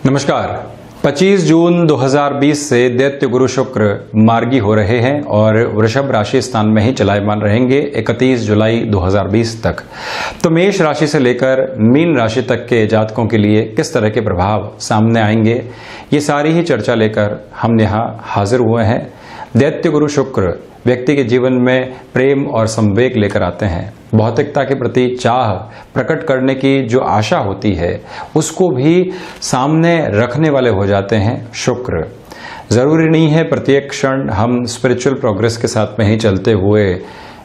नमस्कार। 25 जून 2020 से दैत्य गुरु शुक्र मार्गी हो रहे हैं और वृषभ राशि स्थान में ही चलायमान रहेंगे 31 जुलाई 2020 तक। तो मेष राशि से लेकर मीन राशि तक के जातकों के लिए किस तरह के प्रभाव सामने आएंगे, ये सारी ही चर्चा लेकर हम यहाँ हाजिर हुए हैं। दैत्य गुरु शुक्र व्यक्ति के जीवन में प्रेम और संवेग लेकर आते हैं। भौतिकता के प्रति चाह प्रकट करने की जो आशा होती है उसको भी सामने रखने वाले हो जाते हैं शुक्र। जरूरी नहीं है प्रत्येक क्षण हम स्पिरिचुअल प्रोग्रेस के साथ में ही चलते हुए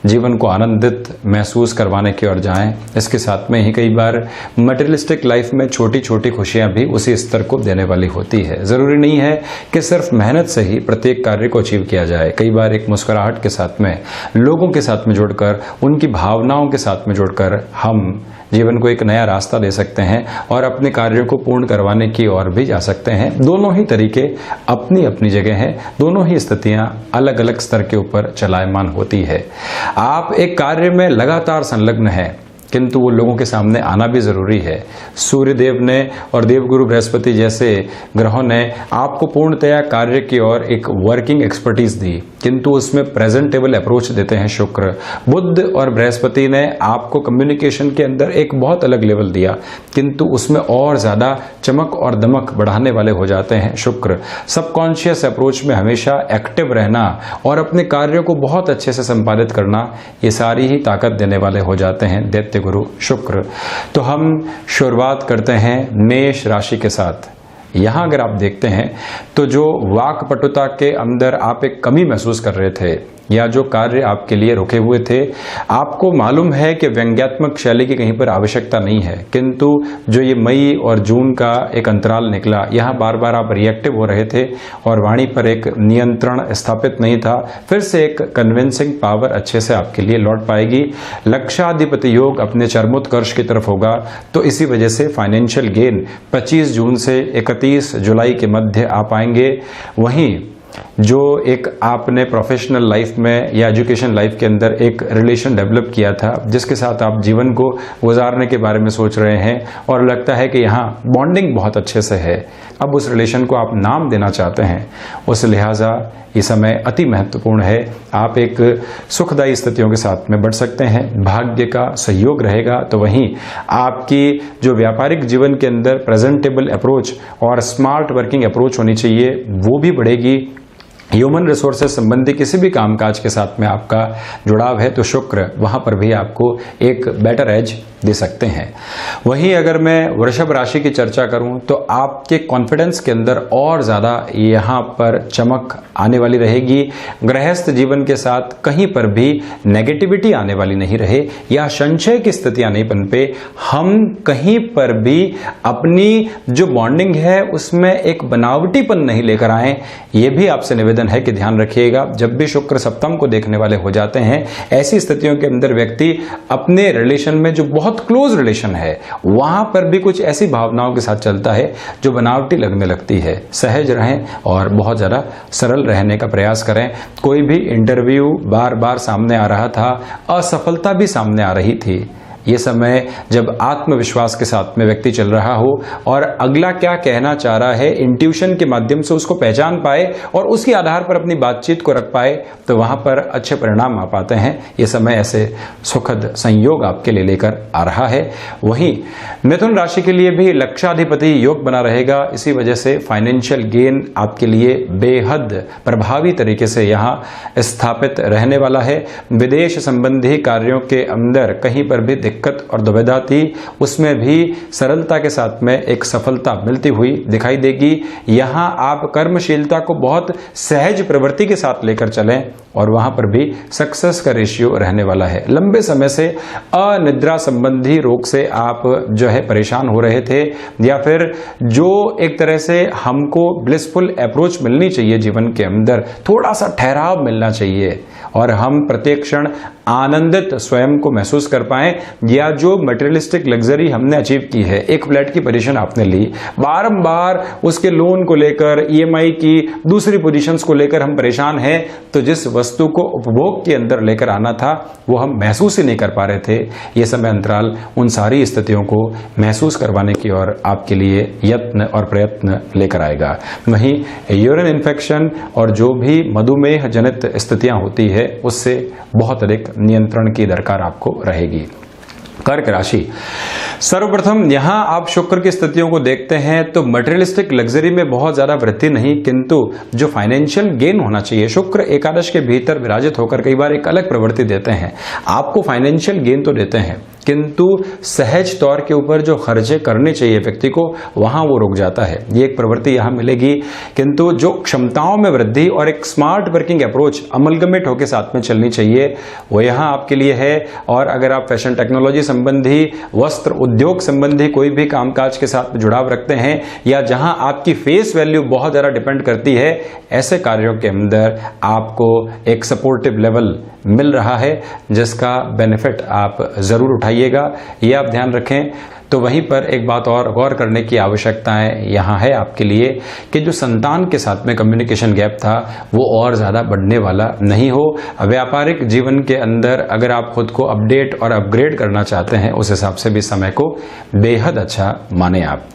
जीवन को आनंदित महसूस करवाने की ओर जाएं। इसके साथ में ही कई बार मटेरियलिस्टिक लाइफ में छोटी छोटी खुशियां भी उसी स्तर को देने वाली होती है। जरूरी नहीं है कि सिर्फ मेहनत से ही प्रत्येक कार्य को अचीव किया जाए। कई बार एक मुस्कुराहट के साथ में, लोगों के साथ में जुड़कर, उनकी भावनाओं के साथ में जुड़कर हम जीवन को एक नया रास्ता दे सकते हैं और अपने कार्यों को पूर्ण करवाने की ओर भी जा सकते हैं। दोनों ही तरीके अपनी अपनी जगह हैं, दोनों ही स्थितियां अलग अलग स्तर के ऊपर चलायमान होती है। आप एक कार्य में लगातार संलग्न हैं, किंतु वो लोगों के सामने आना भी जरूरी है। सूर्य देव ने और देवगुरु बृहस्पति जैसे ग्रहों ने आपको पूर्णतया कार्य की ओर एक वर्किंग एक्सपर्टीज दी, किंतु उसमें प्रेजेंटेबल अप्रोच देते हैं शुक्र। बुध और बृहस्पति ने आपको कम्युनिकेशन के अंदर एक बहुत अलग लेवल दिया, किंतु उसमें और ज्यादा चमक और दमक बढ़ाने वाले हो जाते हैं शुक्र। सबकॉन्शियस अप्रोच में हमेशा एक्टिव रहना और अपने कार्यों को बहुत अच्छे से संपादित करना, ये सारी ही ताकत देने वाले हो जाते हैं दैत्य गुरु शुक्र। तो हम शुरुआत करते हैं मेष राशि के साथ। यहां अगर आप देखते हैं तो जो वाक्पटुता के अंदर आप एक कमी महसूस कर रहे थे या जो कार्य आपके लिए रुके हुए थे, आपको मालूम है कि व्यंग्यात्मक शैली की कहीं पर आवश्यकता नहीं है, किंतु जो ये मई और जून का एक अंतराल निकला, यहाँ बार बार आप रिएक्टिव हो रहे थे और वाणी पर एक नियंत्रण स्थापित नहीं था। फिर से एक कन्विंसिंग पावर अच्छे से आपके लिए लौट पाएगी। लक्षाधिपति योग अपने चरमोत्कर्ष की तरफ होगा, तो इसी वजह से फाइनेंशियल गेन 25 जून से 31 जुलाई के मध्य आ पाएंगे। वहीं जो एक आपने प्रोफेशनल लाइफ में या एजुकेशन लाइफ के अंदर एक रिलेशन डेवलप किया था, जिसके साथ आप जीवन को गुजारने के बारे में सोच रहे हैं और लगता है कि यहाँ बॉन्डिंग बहुत अच्छे से है, अब उस रिलेशन को आप नाम देना चाहते हैं, उस लिहाजा ये समय अति महत्वपूर्ण है। आप एक सुखदायी स्थितियों के साथ में बढ़ सकते हैं, भाग्य का सहयोग रहेगा। तो वहीं आपकी जो व्यापारिक जीवन के अंदर प्रेजेंटेबल अप्रोच और स्मार्ट वर्किंग अप्रोच होनी चाहिए, वो भी बढ़ेगी। ह्यूमन रिसोर्सेज संबंधी किसी भी कामकाज के साथ में आपका जुड़ाव है तो शुक्र वहां पर भी आपको एक बेटर एज दे सकते हैं। वहीं अगर मैं वृषभ राशि की चर्चा करूं तो आपके कॉन्फिडेंस के अंदर और ज्यादा यहां पर चमक आने वाली रहेगी। गृहस्थ जीवन के साथ कहीं पर भी नेगेटिविटी आने वाली नहीं रहे या संशय की स्थितियां नहीं पनपे। हम कहीं पर भी अपनी जो बॉन्डिंग है उसमें एक बनावटीपन नहीं लेकर आए, ये भी आपसे निवेदन है कि ध्यान रखिएगा। जब भी शुक्र सप्तम को देखने वाले हो जाते हैं, ऐसी स्थितियों के अंदर व्यक्ति अपने रिलेशन में जो बहुत क्लोज रिलेशन है वहां पर भी कुछ ऐसी भावनाओं के साथ चलता है जो बनावटी लगने लगती है। सहज रहें और बहुत ज्यादा सरल रहने का प्रयास करें। कोई भी इंटरव्यू बार बार सामने आ रहा था, असफलता भी सामने आ रही थी, ये समय जब आत्मविश्वास के साथ में व्यक्ति चल रहा हो और अगला क्या कहना चाह रहा है इंट्यूशन के माध्यम से उसको पहचान पाए और उसके आधार पर अपनी बातचीत को रख पाए, तो वहां पर अच्छे परिणाम आ पाते हैं। ये समय ऐसे सुखद संयोग आपके लिए लेकर आ रहा है। वहीं मिथुन राशि के लिए भी लक्षाधिपति योग बना रहेगा, इसी वजह से फाइनेंशियल गेन आपके लिए बेहद प्रभावी तरीके से यहाँ स्थापित रहने वाला है। विदेश संबंधी कार्यों के अंदर कहीं पर भी दिक्कत और दुविधा थी, उसमें भी सरलता के साथ में एक सफलता मिलती हुई दिखाई देगी। यहां आप कर्मशीलता को बहुत सहज प्रवृत्ति के साथ लेकर चलें और वहां पर भी सक्सेस का रेशियो रहने वाला है। लंबे समय से अनिद्रा संबंधी रोग से आप जो है परेशान हो रहे थे या फिर जो एक तरह से हमको ब्लिसफुल अप्रोच मिलनी चाहिए जीवन के अंदर, थोड़ा सा ठहराव मिलना चाहिए और हम प्रत्येक क्षण आनंदित स्वयं को महसूस कर पाएं, या जो मटेरियलिस्टिक लग्जरी हमने अचीव की है, एक फ्लैट की पोजीशन आपने ली, बारंबार उसके लोन को लेकर, ईएमआई की दूसरी पोजीशंस को लेकर हम परेशान हैं, तो जिस वस्तु को उपभोग के अंदर लेकर आना था वो हम महसूस ही नहीं कर पा रहे थे। ये समय अंतराल उन सारी स्थितियों को महसूस करवाने की ओर आपके लिए यत्न और प्रयत्न लेकर आएगा। वहीं यूरिन इन्फेक्शन और जो भी मधुमेह जनित स्थितियां होती है उससे बहुत अधिक नियंत्रण की दरकार आपको रहेगी। कर्क राशि, सर्वप्रथम यहां आप शुक्र की स्थितियों को देखते हैं तो मटेरियलिस्टिक लग्जरी में बहुत ज्यादा वृद्धि नहीं, किंतु जो फाइनेंशियल गेन होना चाहिए, शुक्र एकादश के भीतर विराजित होकर कई बार एक अलग प्रवृत्ति देते हैं। आपको फाइनेंशियल गेन तो देते हैं, किंतु सहज तौर के ऊपर जो खर्चे करने चाहिए व्यक्ति को, वहां वो रुक जाता है। ये एक प्रवृत्ति यहां मिलेगी, किंतु जो क्षमताओं में वृद्धि और एक स्मार्ट वर्किंग अप्रोच अमलगमेट होकर साथ में चलनी चाहिए वो यहां आपके लिए है। और अगर आप फैशन टेक्नोलॉजी संबंधी, वस्त्र उद्योग संबंधी कोई भी कामकाज के साथ जुड़ाव रखते हैं, या जहां आपकी फेस वैल्यू बहुत ज्यादा डिपेंड करती है, ऐसे कार्यों के अंदर आपको एक सपोर्टिव लेवल मिल रहा है, जिसका बेनिफिट आप जरूर उठाइएगा, ये आप ध्यान रखें। तो वहीं पर एक बात और गौर करने की आवश्यकताएं यहाँ है आपके लिए कि जो संतान के साथ में कम्युनिकेशन गैप था वो और ज़्यादा बढ़ने वाला नहीं हो। व्यापारिक जीवन के अंदर अगर आप खुद को अपडेट और अपग्रेड करना चाहते हैं, उस हिसाब से भी समय को बेहद अच्छा माने आप।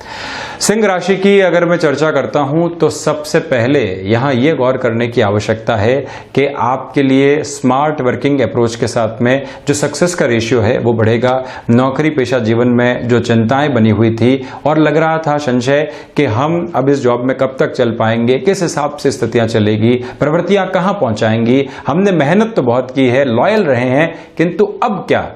सिंह राशि की अगर मैं चर्चा करता हूं तो सबसे पहले यहाँ ये गौर करने की आवश्यकता है कि आपके लिए स्मार्ट वर्किंग अप्रोच के साथ में जो सक्सेस का रेशियो है वो बढ़ेगा। नौकरी पेशा जीवन में जो चिंताएं बनी हुई थी और लग रहा था संशय कि हम अब इस जॉब में कब तक चल पाएंगे, किस हिसाब से स्थितियां चलेगी, प्रवृत्तियां कहां पहुंचाएंगी, हमने मेहनत तो बहुत की है, लॉयल रहे हैं, किंतु अब क्या,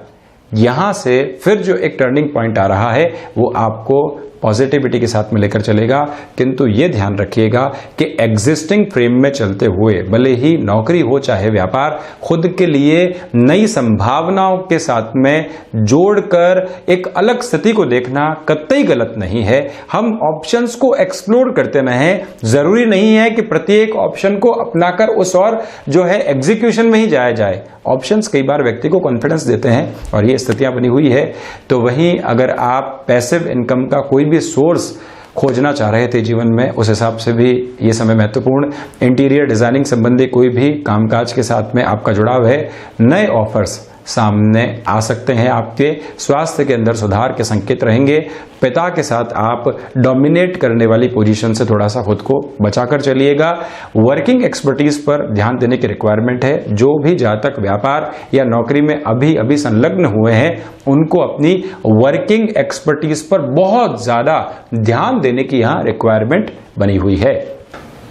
यहां से फिर जो एक टर्निंग पॉइंट आ रहा है वो आपको पॉजिटिविटी के साथ में लेकर चलेगा। किंतु ये ध्यान रखिएगा कि एग्जिस्टिंग फ्रेम में चलते हुए, भले ही नौकरी हो चाहे व्यापार, खुद के लिए नई संभावनाओं के साथ में जोड़कर एक अलग स्थिति को देखना कतई गलत नहीं है। हम ऑप्शंस को एक्सप्लोर करते रहें, जरूरी नहीं है कि प्रत्येक ऑप्शन को अपनाकर उस और जो है एग्जीक्यूशन में ही जाया जाए। ऑप्शंस कई बार व्यक्ति को कॉन्फिडेंस देते हैं और ये स्थितियां बनी हुई है। तो वहीं अगर आप पैसिव इनकम का कोई भी सोर्स खोजना चाह रहे थे जीवन में, उस हिसाब से भी ये समय महत्वपूर्ण। इंटीरियर डिजाइनिंग संबंधी कोई भी कामकाज के साथ में आपका जुड़ाव है, नए ऑफर्स सामने आ सकते हैं। आपके स्वास्थ्य के अंदर सुधार के संकेत रहेंगे। पिता के साथ आप डोमिनेट करने वाली पोजीशन से थोड़ा सा खुद को बचाकर चलिएगा। वर्किंग एक्सपर्टीज पर ध्यान देने की रिक्वायरमेंट है। जो भी जातक व्यापार या नौकरी में अभी अभी संलग्न हुए हैं, उनको अपनी वर्किंग एक्सपर्टीज पर बहुत ज्यादा ध्यान देने की यहां रिक्वायरमेंट बनी हुई है।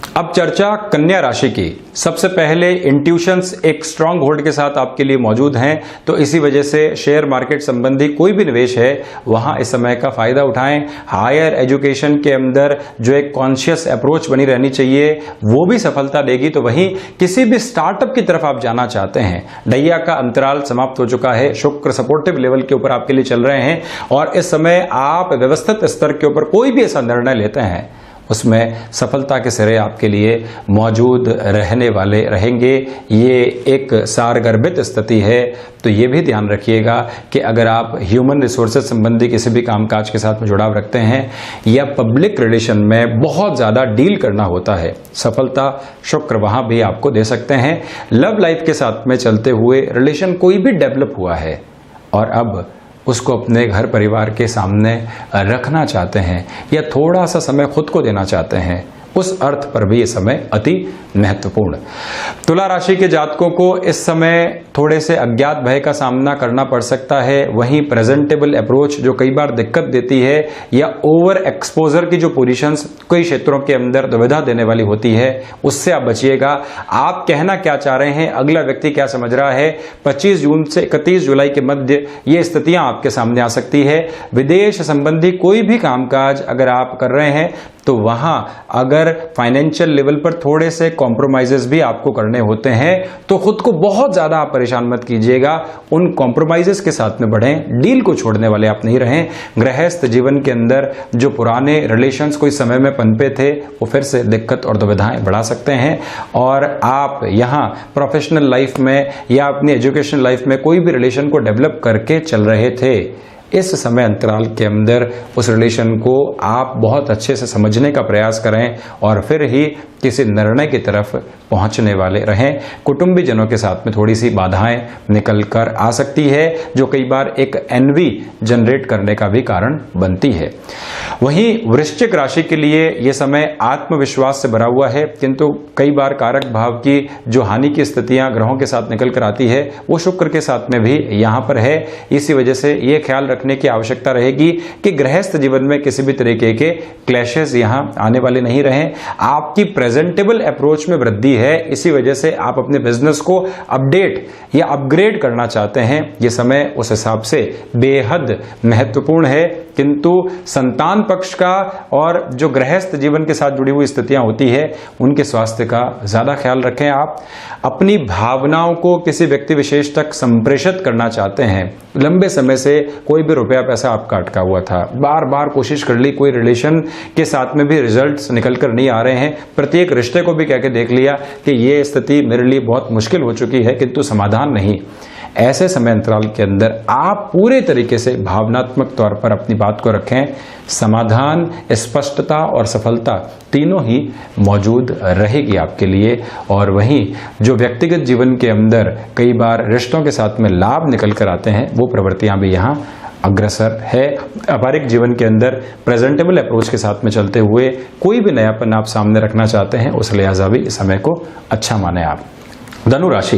अब चर्चा कन्या राशि की। सबसे पहले इंट्यूशंस एक स्ट्रांग होल्ड के साथ आपके लिए मौजूद हैं, तो इसी वजह से शेयर मार्केट संबंधी कोई भी निवेश है वहां इस समय का फायदा उठाएं। हायर एजुकेशन के अंदर जो एक कॉन्शियस अप्रोच बनी रहनी चाहिए वो भी सफलता देगी। तो वहीं किसी भी स्टार्टअप की तरफ आप जाना चाहते हैं, ढैया का अंतराल समाप्त हो चुका है, शुक्र सपोर्टिव लेवल के ऊपर आपके लिए चल रहे हैं और इस समय आप व्यवस्थित स्तर के ऊपर कोई भी ऐसा निर्णय लेते हैं उसमें सफलता के सिरे आपके लिए मौजूद रहने वाले रहेंगे। ये एक सारगर्भित स्थिति है। तो ये भी ध्यान रखिएगा कि अगर आप ह्यूमन रिसोर्सेज संबंधी किसी भी कामकाज के साथ में जुड़ाव रखते हैं या पब्लिक रिलेशन में बहुत ज़्यादा डील करना होता है, सफलता शुक्र वहाँ भी आपको दे सकते हैं। लव लाइफ के साथ में चलते हुए रिलेशन कोई भी डेवलप हुआ है और अब उसको अपने घर परिवार के सामने रखना चाहते हैं या थोड़ा सा समय खुद को देना चाहते हैं, उस अर्थ पर भी ये समय अति महत्वपूर्ण। तुला राशि के जातकों को इस समय थोड़े से अज्ञात भय का सामना करना पड़ सकता है। वहीं प्रेजेंटेबल अप्रोच जो कई बार दिक्कत देती है या ओवर एक्सपोजर की जो पोजीशंस कई क्षेत्रों के अंदर दुविधा देने वाली होती है, उससे आप बचिएगा। आप कहना क्या चाह रहे हैं, अगला व्यक्ति क्या समझ रहा है, 25 जून से 31 जुलाई के मध्य ये स्थितियां आपके सामने आ सकती है। विदेश संबंधी कोई भी कामकाज अगर आप कर रहे हैं तो वहां अगर फाइनेंशियल लेवल पर थोड़े से कॉम्प्रोमाइजेस भी आपको करने होते हैं तो खुद को बहुत ज्यादा आप परेशान मत कीजिएगा, उन कॉम्प्रोमाइजेस के साथ में बढ़ें, डील को छोड़ने वाले आप नहीं रहें। गृहस्थ जीवन के अंदर जो पुराने रिलेशंस कोई समय में पनपे थे वो फिर से दिक्कत और दुविधाएं बढ़ा सकते हैं, और आप यहाँ प्रोफेशनल लाइफ में या अपनी एजुकेशन लाइफ में कोई भी रिलेशन को डेवलप करके चल रहे थे, इस समय अंतराल के अंदर उस रिलेशन को आप बहुत अच्छे से समझने का प्रयास करें और फिर ही किसी निर्णय की तरफ पहुंचने वाले रहें। कुटुंबी जनों के साथ में थोड़ी सी बाधाएं निकल कर आ सकती है जो कई बार एक एनवी जनरेट करने का भी कारण बनती है। वहीं वृश्चिक राशि के लिए यह समय आत्मविश्वास से भरा हुआ है, किंतु कई बार कारक भाव की जो हानि की स्थितियां ग्रहों के साथ निकल कर आती है वो शुक्र के साथ में भी यहां पर है। इसी वजह से ये ख्याल रखने की आवश्यकता रहेगी कि गृहस्थ जीवन में किसी भी तरीके के क्लैशेस यहां आने वाले नहीं रहें। आपकी प्रेजेंटेबल अप्रोच में वृद्धि है, इसी वजह से आप अपने बिजनेस को अपडेट या अपग्रेड करना चाहते हैं। यह समय उस हिसाब से बेहद महत्वपूर्ण है, किंतु संतान पक्ष का और जो गृहस्थ जीवन के साथ जुड़ी हुई स्थितियां होती है उनके स्वास्थ्य का ज्यादा ख्याल रखें। आप अपनी भावनाओं को किसी व्यक्ति विशेष तक संप्रेषित करना चाहते हैं, लंबे समय से कोई भी रुपया पैसा आपका अटका हुआ था, बार बार कोशिश कर ली, कोई रिलेशन के साथ में भी रिजल्ट्स निकल कर नहीं आ रहे हैं, प्रत्येक रिश्ते को भी कह के देख लिया कि ये स्थिति मेरे लिए बहुत मुश्किल हो चुकी है, किंतु समाधान नहीं। ऐसे समय अंतराल के अंदर आप पूरे तरीके से भावनात्मक तौर पर अपनी बात को रखें, समाधान, स्पष्टता और सफलता तीनों ही मौजूद रहेगी आपके लिए। और वहीं जो व्यक्तिगत जीवन के अंदर कई बार रिश्तों के साथ में लाभ निकल कर आते हैं वो प्रवृत्तियां भी यहाँ अग्रसर है। व्यापारिक जीवन के अंदर प्रेजेंटेबल अप्रोच के साथ में चलते हुए कोई भी नयापन आप सामने रखना चाहते हैं, उस लिहाजा भी इस समय को अच्छा माने आप। धनु राशि,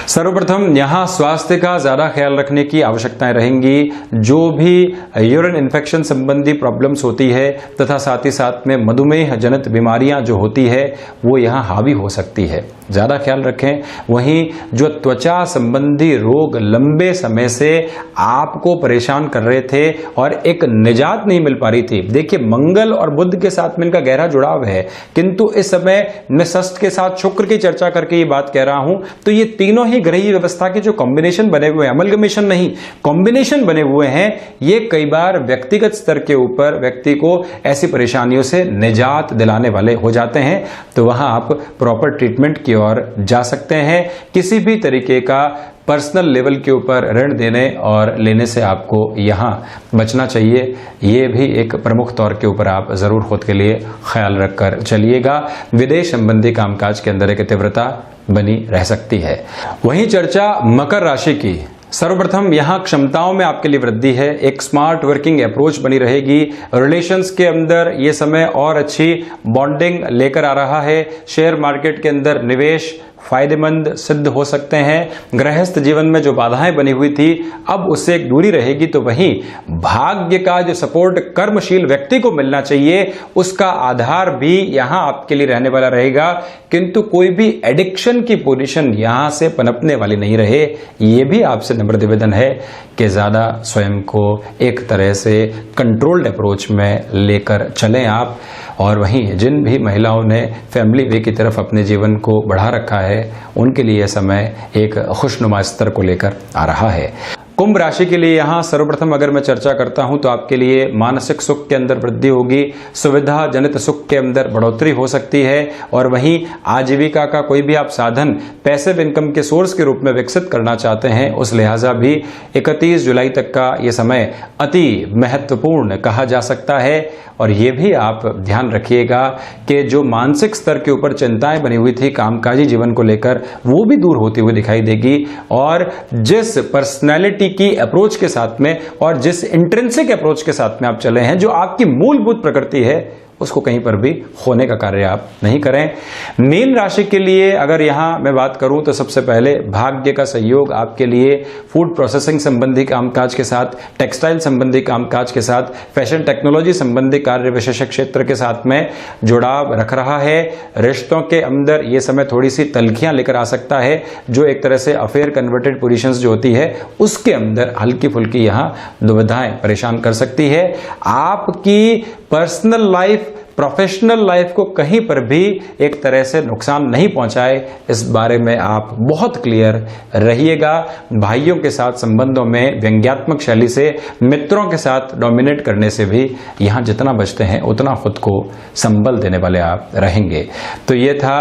सर्वप्रथम यहां स्वास्थ्य का ज्यादा ख्याल रखने की आवश्यकताएं रहेंगी। जो भी यूरिन इन्फेक्शन संबंधी प्रॉब्लम्स होती है तथा साथ ही साथ में मधुमेह जनित बीमारियां जो होती है वो यहां हावी हो सकती है, ज्यादा ख्याल रखें। वहीं जो त्वचा संबंधी रोग लंबे समय से आपको परेशान कर रहे थे और एक निजात नहीं मिल पा रही थी, देखिए मंगल और बुध के साथ में इनका गहरा जुड़ाव है, किंतु इस समय मैं षष्ठ के साथ शुक्र की चर्चा करके ये बात कह रहा हूं, तो ये तीनों ही ग्रही व्यवस्था के जो कॉम्बिनेशन बने हुए हैं, अमलगमेशन नहीं, कॉम्बिनेशन बने हुए हैं, ये कई बार व्यक्तिगत स्तर के ऊपर व्यक्ति को ऐसी परेशानियों से निजात दिलाने वाले हो जाते हैं। तो वहां आप प्रॉपर ट्रीटमेंट की ओर जा सकते हैं। किसी भी तरीके का पर्सनल लेवल के ऊपर ऋण देने और लेने से आपको यहां बचना चाहिए, ये भी एक प्रमुख तौर के ऊपर आप जरूर खुद के लिए ख्याल रखकर चलिएगा। विदेश संबंधी कामकाज के अंदर एक तीव्रता बनी रह सकती है। वहीं चर्चा मकर राशि की, सर्वप्रथम यहां क्षमताओं में आपके लिए वृद्धि है, एक स्मार्ट वर्किंग अप्रोच बनी रहेगी। रिलेशंस के अंदर यह समय और अच्छी बॉन्डिंग लेकर आ रहा है। शेयर मार्केट के अंदर निवेश फायदेमंद सिद्ध हो सकते हैं। गृहस्थ जीवन में जो बाधाएं बनी हुई थी अब उससे एक दूरी रहेगी। तो वहीं भाग्य का जो सपोर्ट कर्मशील व्यक्ति को मिलना चाहिए उसका आधार भी यहां आपके लिए रहने वाला रहेगा, किंतु कोई भी एडिक्शन की पोजीशन यहां से पनपने वाली नहीं रहे। ये भी आपसे नम्र निवेदन है कि ज्यादा स्वयं को एक तरह से कंट्रोल्ड अप्रोच में लेकर चलें आप। और वहीं जिन भी महिलाओं ने फैमिली वे की तरफ अपने जीवन को बढ़ा रखा है उनके लिए यह समय एक खुशनुमा स्तर को लेकर आ रहा है। कुंभ राशि के लिए यहाँ सर्वप्रथम अगर मैं चर्चा करता हूं तो आपके लिए मानसिक सुख के अंदर वृद्धि होगी, सुविधा जनित सुख के अंदर बढ़ोतरी हो सकती है। और वहीं आजीविका का कोई भी आप साधन पैसिव इनकम के सोर्स के रूप में विकसित करना चाहते हैं, उस लिहाजा भी 31 जुलाई तक का ये समय अति महत्वपूर्ण कहा जा सकता है। और ये भी आप ध्यान रखिएगा कि जो मानसिक स्तर के ऊपर चिंताएं बनी हुई थी कामकाजी जीवन को लेकर वो भी दूर होती हुई दिखाई देगी। और जिस पर्सनैलिटी की अप्रोच के साथ में और जिस इंट्रिंसिक अप्रोच के साथ में आप चले हैं, जो आपकी मूलभूत प्रकृति है, उसको कहीं पर भी खोने का कार्य आप नहीं करें। मीन राशि के लिए अगर यहां मैं बात करूं तो सबसे पहले भाग्य का सहयोग आपके लिए फूड प्रोसेसिंग संबंधी कामकाज के साथ, टेक्सटाइल संबंधी कामकाज के साथ, फैशन टेक्नोलॉजी संबंधी कार्य विशेष क्षेत्र के साथ में जुड़ाव रख रहा है। रिश्तों के अंदर यह समय थोड़ी सी तल्खियां लेकर आ सकता है, जो एक तरह से अफेयर कन्वर्टेड पोजीशंस जो होती है उसके अंदर हल्की फुल्की यहां दुविधाएं परेशान कर सकती है। आपकी पर्सनल लाइफ प्रोफेशनल लाइफ को कहीं पर भी एक तरह से नुकसान नहीं पहुंचाए, इस बारे में आप बहुत क्लियर रहिएगा। भाइयों के साथ संबंधों में व्यंग्यात्मक शैली से, मित्रों के साथ डोमिनेट करने से भी यहाँ जितना बचते हैं उतना खुद को संबल देने वाले आप रहेंगे। तो ये था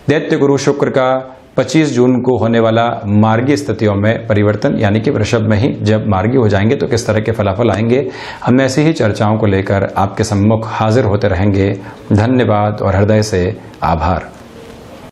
दैत्य गुरु शुक्र का 25 जून को होने वाला मार्गी स्थितियों में परिवर्तन, यानी कि वृषभ में ही जब मार्गी हो जाएंगे तो किस तरह के फलाफल आएंगे। हम ऐसी ही चर्चाओं को लेकर आपके सम्मुख हाजिर होते रहेंगे। धन्यवाद और हृदय से आभार।